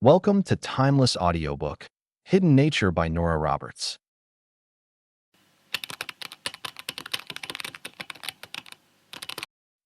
Welcome to Timeless Audiobook, Hidden Nature by Nora Roberts.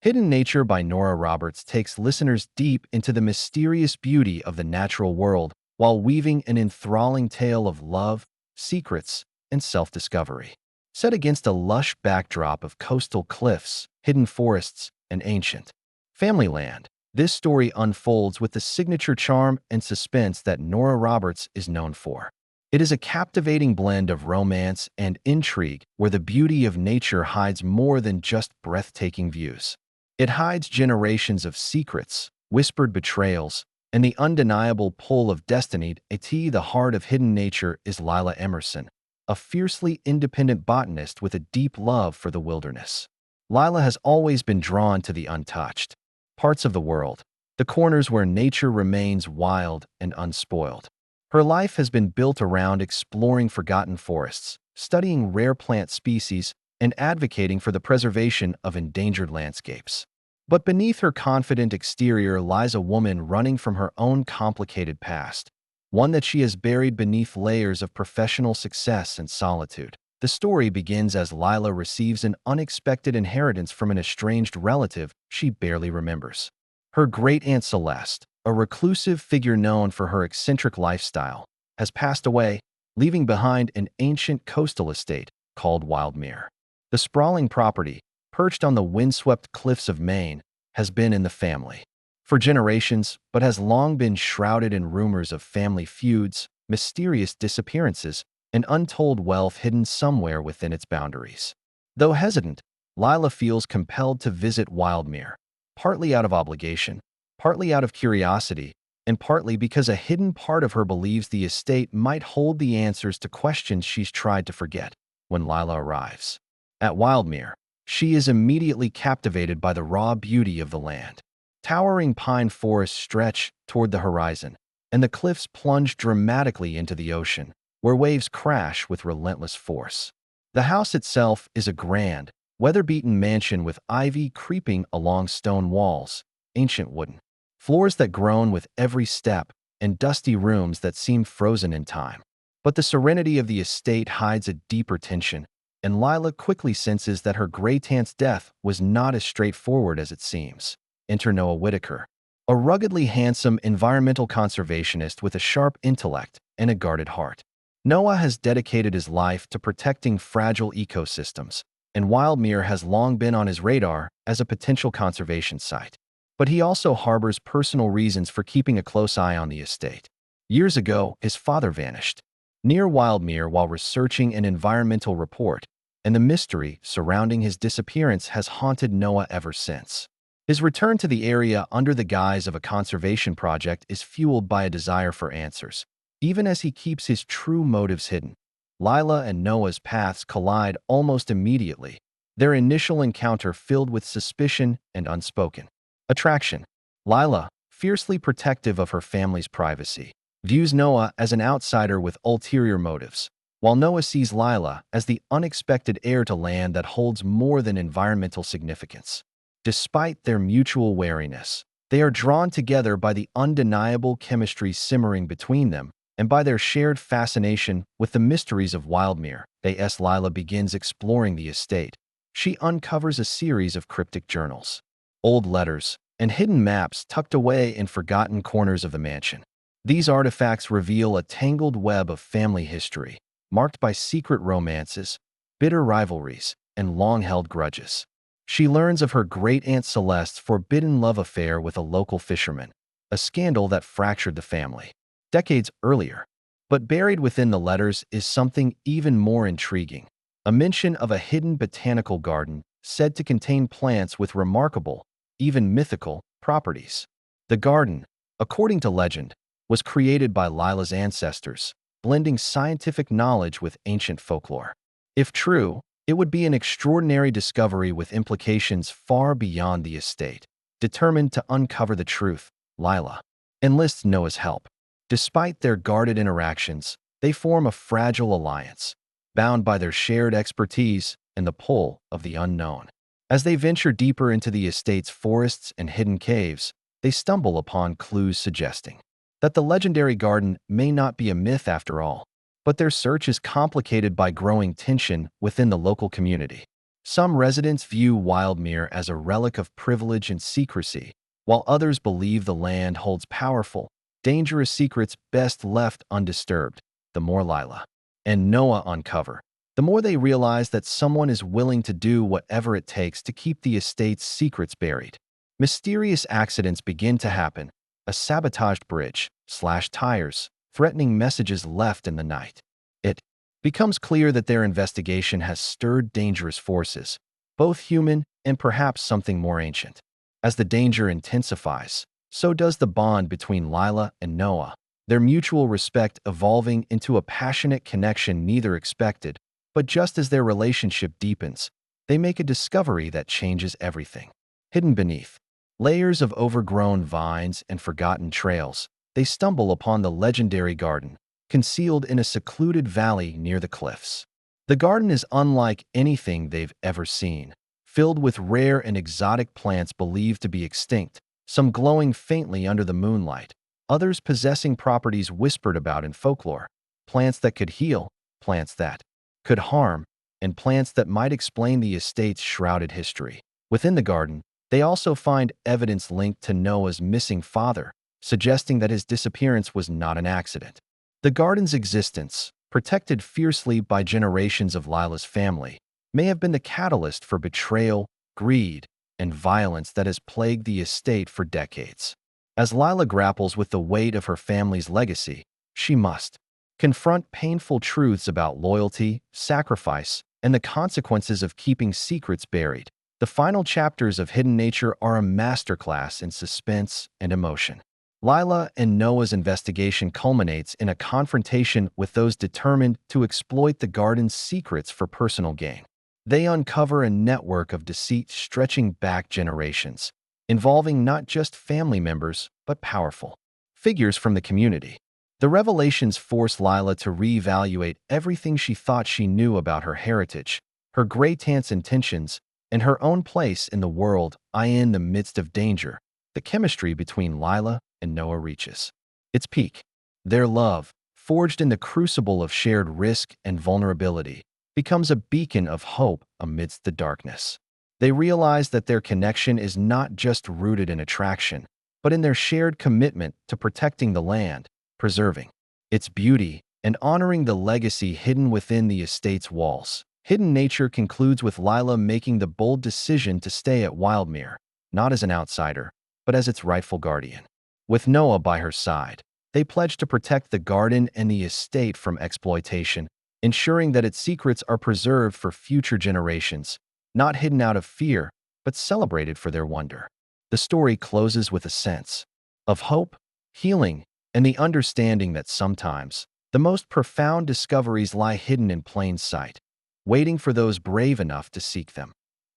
Hidden Nature by Nora Roberts takes listeners deep into the mysterious beauty of the natural world while weaving an enthralling tale of love, secrets, and self-discovery. Set against a lush backdrop of coastal cliffs, hidden forests, and ancient family land, this story unfolds with the signature charm and suspense that Nora Roberts is known for. It is a captivating blend of romance and intrigue where the beauty of nature hides more than just breathtaking views. It hides generations of secrets, whispered betrayals, and the undeniable pull of destiny. At the heart of Hidden Nature is Lila Emerson, a fiercely independent botanist with a deep love for the wilderness. Lila has always been drawn to the untouched parts of the world, the corners where nature remains wild and unspoiled. Her life has been built around exploring forgotten forests, studying rare plant species, and advocating for the preservation of endangered landscapes. But beneath her confident exterior lies a woman running from her own complicated past, one that she has buried beneath layers of professional success and solitude. The story begins as Lila receives an unexpected inheritance from an estranged relative she barely remembers. Her great-aunt Celeste, a reclusive figure known for her eccentric lifestyle, has passed away, leaving behind an ancient coastal estate called Wildmere. The sprawling property, perched on the windswept cliffs of Maine, has been in the family for generations, but has long been shrouded in rumors of family feuds, mysterious disappearances, and untold wealth hidden somewhere within its boundaries. Though hesitant, Lila feels compelled to visit Wildmere, partly out of obligation, partly out of curiosity, and partly because a hidden part of her believes the estate might hold the answers to questions she's tried to forget. When Lila arrives at Wildmere, she is immediately captivated by the raw beauty of the land. Towering pine forests stretch toward the horizon, and the cliffs plunge dramatically into the ocean, where waves crash with relentless force. The house itself is a grand, weather-beaten mansion with ivy creeping along stone walls, ancient wooden floors that groan with every step, and dusty rooms that seem frozen in time. But the serenity of the estate hides a deeper tension, and Lila quickly senses that her great-aunt's death was not as straightforward as it seems. Enter Noah Whitaker, a ruggedly handsome environmental conservationist with a sharp intellect and a guarded heart. Noah has dedicated his life to protecting fragile ecosystems, and Wildmere has long been on his radar as a potential conservation site. But he also harbors personal reasons for keeping a close eye on the estate. Years ago, his father vanished near Wildmere while researching an environmental report, and the mystery surrounding his disappearance has haunted Noah ever since. His return to the area under the guise of a conservation project is fueled by a desire for answers. Even as he keeps his true motives hidden, Lila and Noah's paths collide almost immediately, their initial encounter filled with suspicion and unspoken attraction. Lila, fiercely protective of her family's privacy, views Noah as an outsider with ulterior motives, while Noah sees Lila as the unexpected heir to land that holds more than environmental significance. Despite their mutual wariness, they are drawn together by the undeniable chemistry simmering between them, and by their shared fascination with the mysteries of Wildmere. As Lila begins exploring the estate, she uncovers a series of cryptic journals, old letters, and hidden maps tucked away in forgotten corners of the mansion. These artifacts reveal a tangled web of family history, marked by secret romances, bitter rivalries, and long-held grudges. She learns of her great-aunt Celeste's forbidden love affair with a local fisherman, a scandal that fractured the family decades earlier. But buried within the letters is something even more intriguing, a mention of a hidden botanical garden said to contain plants with remarkable, even mythical, properties. The garden, according to legend, was created by Lila's ancestors, blending scientific knowledge with ancient folklore. If true, it would be an extraordinary discovery with implications far beyond the estate. Determined to uncover the truth, Lila enlists Noah's help. Despite their guarded interactions, they form a fragile alliance, bound by their shared expertise and the pull of the unknown. As they venture deeper into the estate's forests and hidden caves, they stumble upon clues suggesting that the legendary garden may not be a myth after all, but their search is complicated by growing tension within the local community. Some residents view Wildmere as a relic of privilege and secrecy, while others believe the land holds powerful, dangerous secrets best left undisturbed. The more Lila and Noah uncover, the more they realize that someone is willing to do whatever it takes to keep the estate's secrets buried. Mysterious accidents begin to happen: a sabotaged bridge, slashed tires, threatening messages left in the night. It becomes clear that their investigation has stirred dangerous forces, both human and perhaps something more ancient. As the danger intensifies, so does the bond between Lila and Noah, their mutual respect evolving into a passionate connection neither expected. But just as their relationship deepens, they make a discovery that changes everything. Hidden beneath layers of overgrown vines and forgotten trails, they stumble upon the legendary garden, concealed in a secluded valley near the cliffs. The garden is unlike anything they've ever seen, filled with rare and exotic plants believed to be extinct, some glowing faintly under the moonlight, others possessing properties whispered about in folklore. Plants that could heal, plants that could harm, and plants that might explain the estate's shrouded history. Within the garden, they also find evidence linked to Noah's missing father, suggesting that his disappearance was not an accident. The garden's existence, protected fiercely by generations of Lila's family, may have been the catalyst for betrayal, greed, and violence that has plagued the estate for decades. As Lila grapples with the weight of her family's legacy, she must confront painful truths about loyalty, sacrifice, and the consequences of keeping secrets buried. The final chapters of Hidden Nature are a masterclass in suspense and emotion. Lila and Noah's investigation culminates in a confrontation with those determined to exploit the garden's secrets for personal gain. They uncover a network of deceit stretching back generations, involving not just family members, but powerful figures from the community. The revelations force Lila to reevaluate everything she thought she knew about her heritage, her great aunt's intentions, and her own place in the world. In the midst of danger, the chemistry between Lila and Noah reaches its peak. Their love, forged in the crucible of shared risk and vulnerability, becomes a beacon of hope amidst the darkness. They realize that their connection is not just rooted in attraction, but in their shared commitment to protecting the land, preserving its beauty, and honoring the legacy hidden within the estate's walls. Hidden Nature concludes with Lila making the bold decision to stay at Wildmere, not as an outsider, but as its rightful guardian. With Noah by her side, they pledge to protect the garden and the estate from exploitation, ensuring that its secrets are preserved for future generations, not hidden out of fear, but celebrated for their wonder. The story closes with a sense of hope, healing, and the understanding that sometimes the most profound discoveries lie hidden in plain sight, waiting for those brave enough to seek them.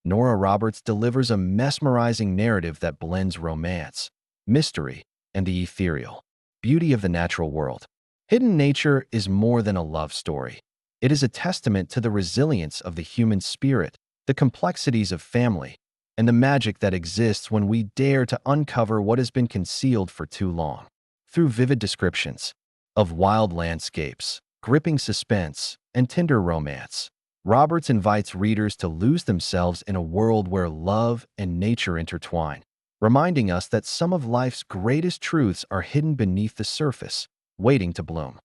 Nora Roberts delivers a mesmerizing narrative that blends romance, mystery, and the ethereal beauty of the natural world. Hidden Nature is more than a love story. It is a testament to the resilience of the human spirit, the complexities of family, and the magic that exists when we dare to uncover what has been concealed for too long. Through vivid descriptions of wild landscapes, gripping suspense, and tender romance, Roberts invites readers to lose themselves in a world where love and nature intertwine, reminding us that some of life's greatest truths are hidden beneath the surface, waiting to bloom.